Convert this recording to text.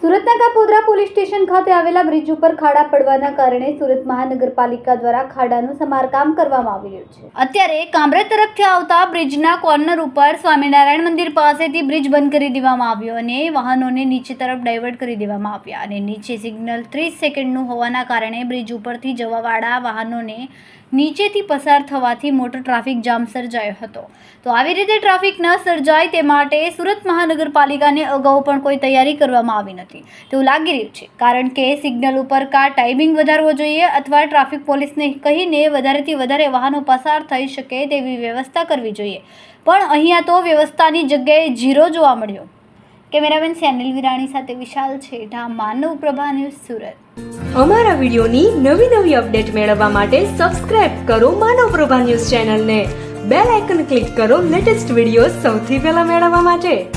સુરતના Kapodra police station ખાતે આવેલા બ્રિજ ઉપર ખાડા પડવાના કારણે સુરત મહાનગરપાલિકા દ્વારા ખાડાનું સમારકામ કરવામાં આવી રહ્યું છે। અત્યારે કામરેજ તરફથી આવતા બ્રિજના કોર્નર ઉપર સ્વામિનારાયણ મંદિર પાસેથી બ્રિજ બંધ કરી દેવામાં આવ્યો અને વાહનોને નીચે તરફ ડાયવર્ટ કરી દેવામાં આવ્યા અને નીચે સિગ્નલ 30 સેકન્ડનું હોવાના કારણે બ્રિજ ઉપરથી જવાવાળા વાહનોને નીચેથી પસાર થવાથી મોટો ટ્રાફિક જામ સર્જાયો હતો। તો આવી રીતે ટ્રાફિક ન સર્જાય તે માટે સુરત મહાનગરપાલિકાને અગાઉ પણ કોઈ તૈયારી કરવામાં આવી નથી તેવું લાગી રહ્યું છે, કારણ કે સિગ્નલ ઉપર કાં ટાઈમિંગ વધારવો જોઈએ અથવા ટ્રાફિક પોલીસને કહીને વધારેથી વધારે વાહનો પસાર થઈ શકે તેવી વ્યવસ્થા કરવી જોઈએ, પણ અહીંયા તો વ્યવસ્થાની જગ્યાએ ઝીરો જોવા મળ્યો। કેમેરામેન સેનિલ વિરાણી સાથે વિશાલ છેઠા, માનવ પ્રભા ન્યૂઝ, સુરત। અમારા વિડિયોની નવી અપડેટ મેળવવા માટે સબસ્ક્રાઇબ કરો માનવ પ્રભા ન્યૂઝ ચેનલને, બેલ આઇકન ક્લિક કરો લેટેસ્ટ વિડિયો સૌથી પહેલા મેળવવા માટે।